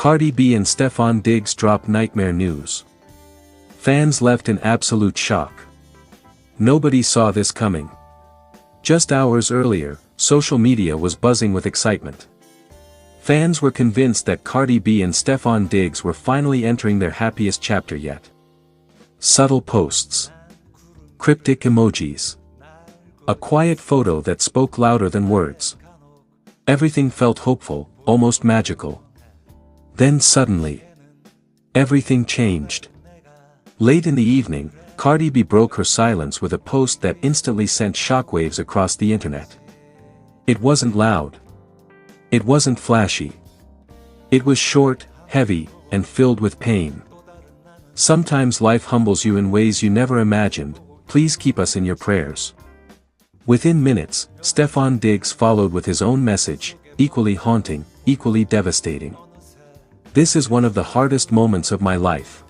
Cardi B and Stefon Diggs drop nightmare news. Fans left in absolute shock. Nobody saw this coming. Just hours earlier, social media was buzzing with excitement. Fans were convinced that Cardi B and Stefon Diggs were finally entering their happiest chapter yet. Subtle posts. Cryptic emojis. A quiet photo that spoke louder than words. Everything felt hopeful, almost magical. Then suddenly, everything changed. Late in the evening, Cardi B broke her silence with a post that instantly sent shockwaves across the internet. It wasn't loud. It wasn't flashy. It was short, heavy, and filled with pain. Sometimes life humbles you in ways you never imagined. Please keep us in your prayers. Within minutes, Stefon Diggs followed with his own message, equally haunting, equally devastating. This is one of the hardest moments of my life.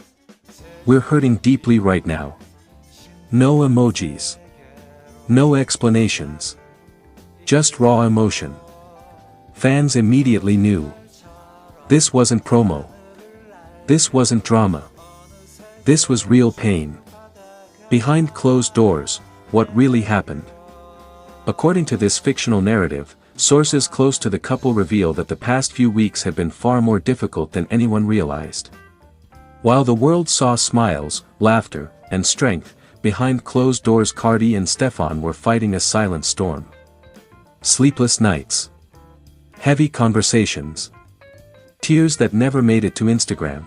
We're hurting deeply right now. No emojis. No explanations. Just raw emotion. Fans immediately knew. This wasn't promo. This wasn't drama. This was real pain. Behind closed doors, what really happened? According to this fictional narrative, sources close to the couple reveal that the past few weeks had been far more difficult than anyone realized. While the world saw smiles, laughter, and strength, behind closed doors Cardi and Stefon were fighting a silent storm. Sleepless nights. Heavy conversations. Tears that never made it to Instagram.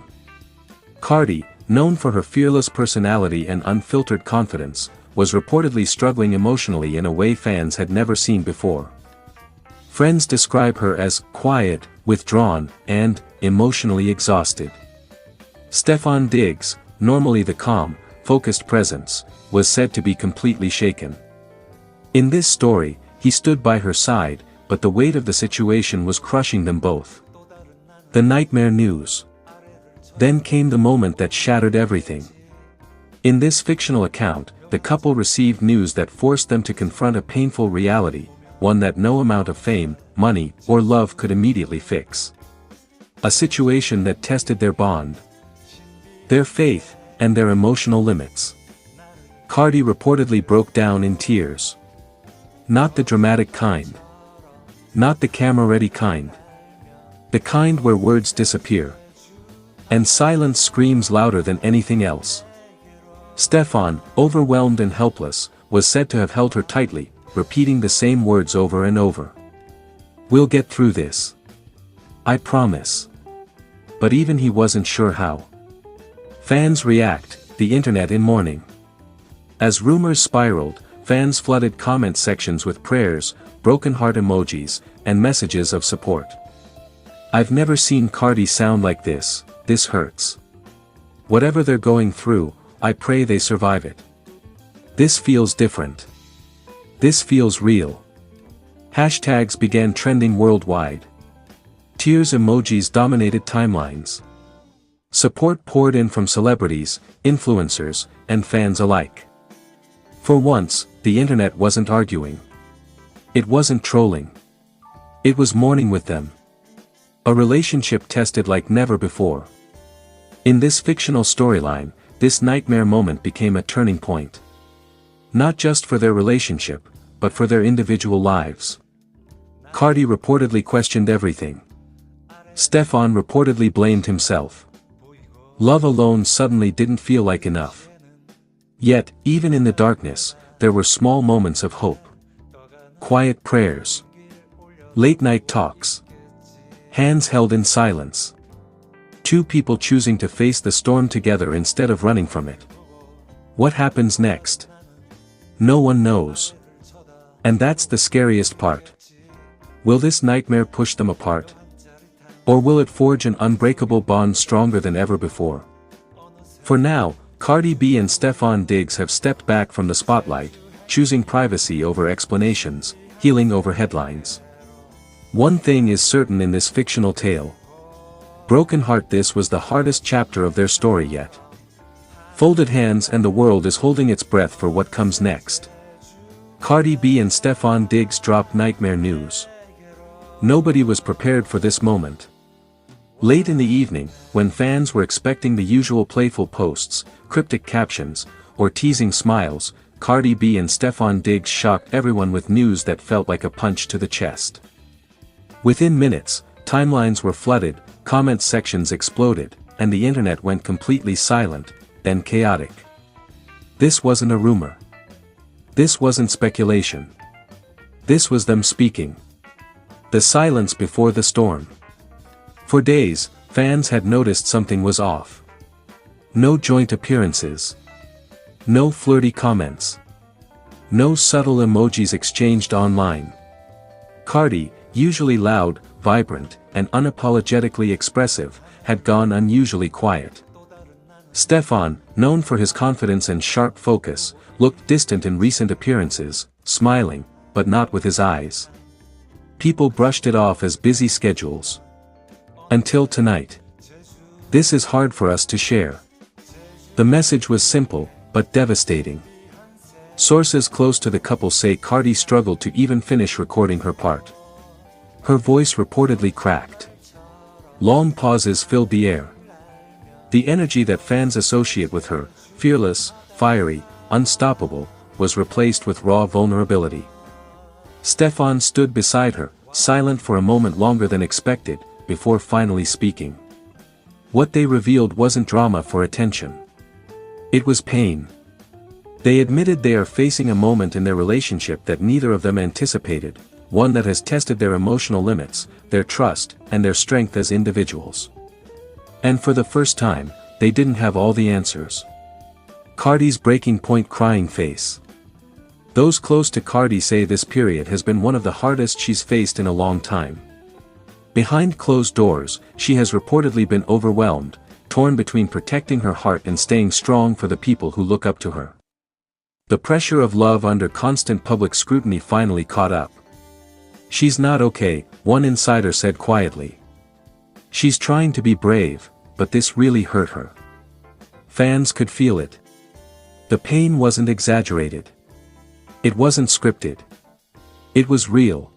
Cardi, known for her fearless personality and unfiltered confidence, was reportedly struggling emotionally in a way fans had never seen before. Friends describe her as quiet, withdrawn, and emotionally exhausted. Stefon Diggs, normally the calm, focused presence, was said to be completely shaken. In this story, he stood by her side, but the weight of the situation was crushing them both. The nightmare news. Then came the moment that shattered everything. In this fictional account, the couple received news that forced them to confront a painful reality, one that no amount of fame, money, or love could immediately fix. A situation that tested their bond, their faith, and their emotional limits. Cardi reportedly broke down in tears. Not the dramatic kind. Not the camera-ready kind. The kind where words disappear. And silence screams louder than anything else. Stefon, overwhelmed and helpless, was said to have held her tightly, repeating the same words over and over. "We'll get through this. I promise." But even he wasn't sure how. Fans react, the internet in mourning. As rumors spiraled, fans flooded comment sections with prayers, broken heart emojis, and messages of support. "I've never seen Cardi sound like this, this hurts. Whatever they're going through, I pray they survive it. This feels different. This feels real." Hashtags began trending worldwide. Tears emojis dominated timelines. Support poured in from celebrities, influencers, and fans alike. For once, the internet wasn't arguing. It wasn't trolling. It was mourning with them. A relationship tested like never before. In this fictional storyline, this nightmare moment became a turning point. Not just for their relationship, but for their individual lives. Cardi reportedly questioned everything. Stefon reportedly blamed himself. Love alone suddenly didn't feel like enough. Yet, even in the darkness, there were small moments of hope. Quiet prayers. Late-night talks. Hands held in silence. Two people choosing to face the storm together instead of running from it. What happens next? No one knows. And that's the scariest part. Will this nightmare push them apart? Or will it forge an unbreakable bond stronger than ever before? For now, Cardi B and Stefon Diggs have stepped back from the spotlight, choosing privacy over explanations, healing over headlines. One thing is certain in this fictional tale. Broken heart, this was the hardest chapter of their story yet. Folded hands and the world is holding its breath for what comes next. Cardi B and Stefon Diggs dropped nightmare news. Nobody was prepared for this moment. Late in the evening, when fans were expecting the usual playful posts, cryptic captions, or teasing smiles, Cardi B and Stefon Diggs shocked everyone with news that felt like a punch to the chest. Within minutes, timelines were flooded, comment sections exploded, and the internet went completely silent, then chaotic. This wasn't a rumor. This wasn't speculation. This was them speaking. The silence before the storm. For days, fans had noticed something was off. No joint appearances. No flirty comments. No subtle emojis exchanged online. Cardi, usually loud, vibrant, and unapologetically expressive, had gone unusually quiet. Stefon, known for his confidence and sharp focus, looked distant in recent appearances, smiling, but not with his eyes. People brushed it off as busy schedules. Until tonight. This is hard for us to share. The message was simple, but devastating. Sources close to the couple say Cardi struggled to even finish recording her part. Her voice reportedly cracked. Long pauses filled the air. The energy that fans associate with her, fearless, fiery, unstoppable, was replaced with raw vulnerability. Stefon stood beside her, silent for a moment longer than expected, before finally speaking. What they revealed wasn't drama for attention. It was pain. They admitted they are facing a moment in their relationship that neither of them anticipated, one that has tested their emotional limits, their trust, and their strength as individuals. And for the first time, they didn't have all the answers. Cardi's breaking point crying face. Those close to Cardi say this period has been one of the hardest she's faced in a long time. Behind closed doors, she has reportedly been overwhelmed, torn between protecting her heart and staying strong for the people who look up to her. The pressure of love under constant public scrutiny finally caught up. She's not okay, one insider said quietly. She's trying to be brave, but this really hurt her. Fans could feel it. The pain wasn't exaggerated. It wasn't scripted. It was real.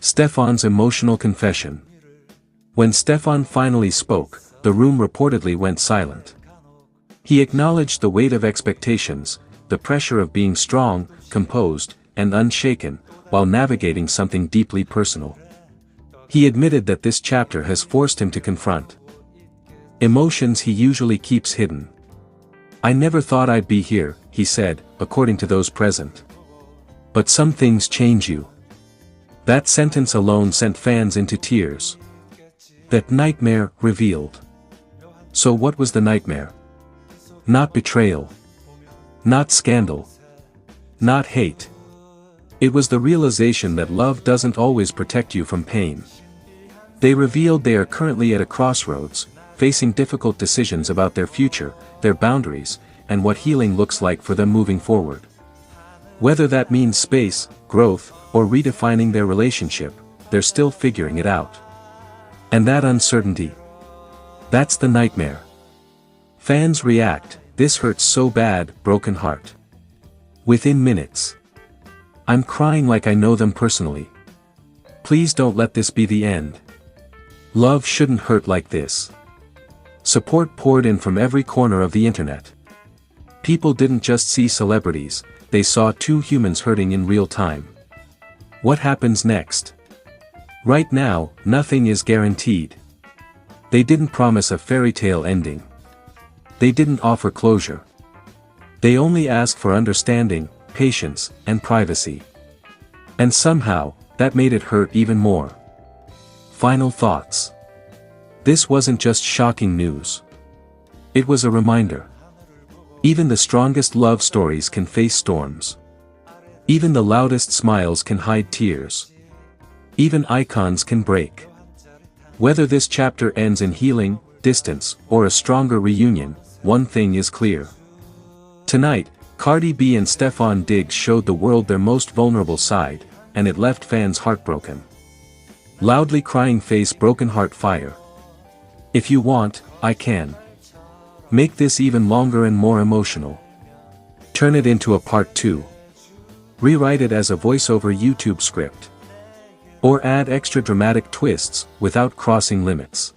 Stefon's emotional confession. When Stefon finally spoke, the room reportedly went silent. He acknowledged the weight of expectations, the pressure of being strong, composed, and unshaken, while navigating something deeply personal. He admitted that this chapter has forced him to confront emotions he usually keeps hidden. "I never thought I'd be here," he said, according to those present. "But some things change you." That sentence alone sent fans into tears. That nightmare revealed. So what was the nightmare? Not betrayal. Not scandal. Not hate. It was the realization that love doesn't always protect you from pain. They revealed they are currently at a crossroads, facing difficult decisions about their future, their boundaries, and what healing looks like for them moving forward. Whether that means space, growth, or redefining their relationship, they're still figuring it out. And that uncertainty. That's the nightmare. Fans react, "This hurts so bad, broken heart." Within minutes. "I'm crying like I know them personally. Please don't let this be the end. Love shouldn't hurt like this." Support poured in from every corner of the internet. People didn't just see celebrities, they saw two humans hurting in real time. What happens next? Right now, nothing is guaranteed. They didn't promise a fairy tale ending. They didn't offer closure. They only asked for understanding, patience, and privacy. And somehow, that made it hurt even more. Final thoughts. This wasn't just shocking news. It was a reminder. Even the strongest love stories can face storms. Even the loudest smiles can hide tears. Even icons can break. Whether this chapter ends in healing, distance, or a stronger reunion, one thing is clear. Tonight, Cardi B and Stefon Diggs showed the world their most vulnerable side, and it left fans heartbroken. Loudly crying face, broken heart fire. If you want, I can make this even longer and more emotional. Turn it into a part 2. Rewrite it as a voiceover YouTube script. Or add extra dramatic twists, without crossing limits.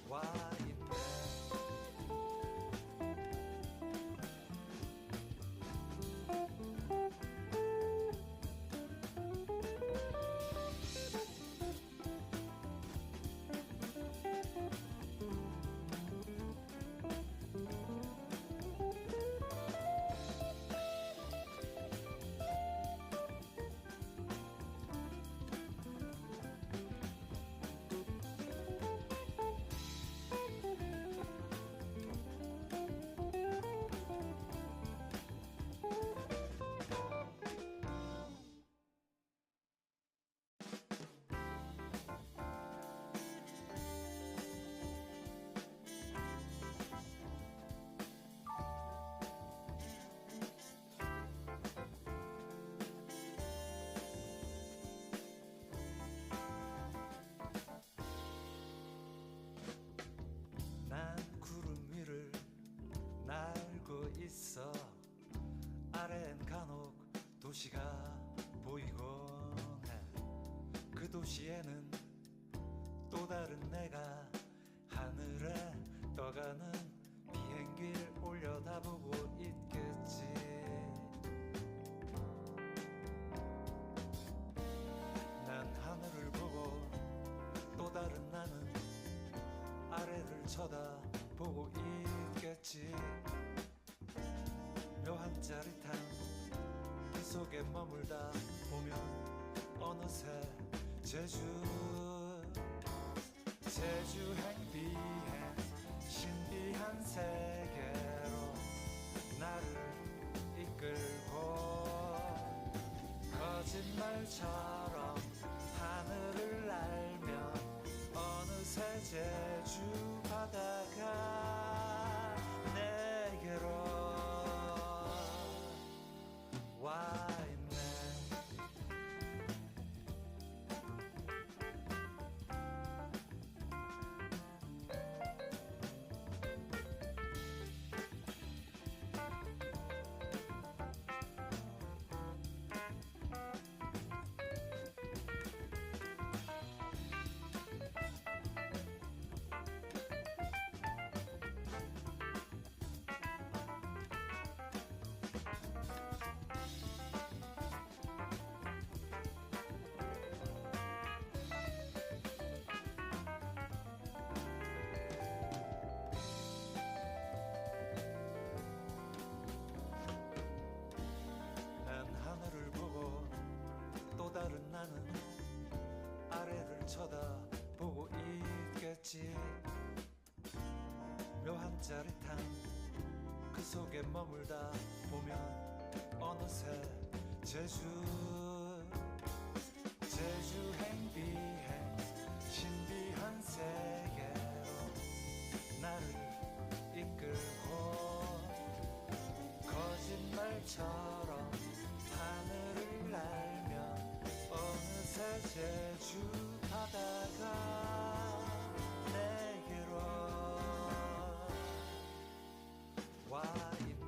도시가 보이곤 해. 그 도시에는 또 다른 내가 하늘에 떠가는 비행기를 올려다보고 있겠지. 난 하늘을 보고 또 다른 나는 아래를 쳐다보고 있겠지. 묘한 짜릿함 그 속에 머물다 보면 어느새 제주 행비행 신비한 세계로 나를 이끌고 거짓말처럼 하늘을 날며 어느새 제주 바다가 내게로 와 있네. 하늘을 보고 또 다른 나는 아래를 쳐다보고 있겠지. 묘한 짜릿함 그 속에 머물다 보면 어느새 제주 행비행 신비한 세계로 나를 이끌고 거짓말처럼 하늘을 날며 어느새 제주 바다가 내게로 와 있네.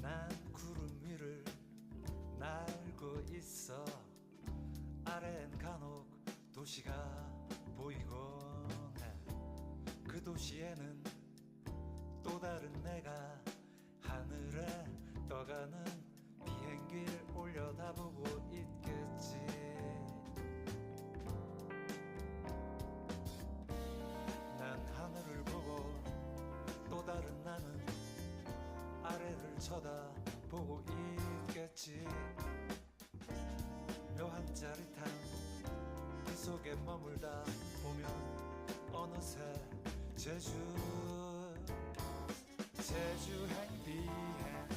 난 구름 위를 날고 있어. 아래엔 간혹 도시가 보이곤 해. 그 도시에는 또 다른 내가 하늘에 떠가는 비행기를 올려다보고 있겠지. 난 하늘을 보고 또 다른 나는 아래를 쳐다보고 있겠지. 묘한 짜릿함 그 속에 머물다 보면 어느새 제주 행비행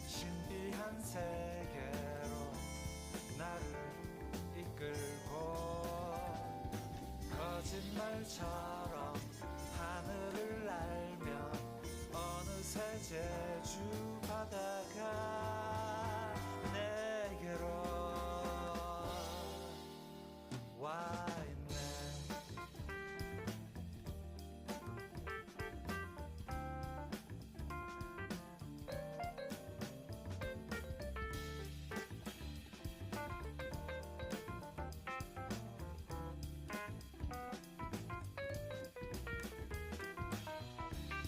신비한 세계로 나를 이끌고 거짓말처럼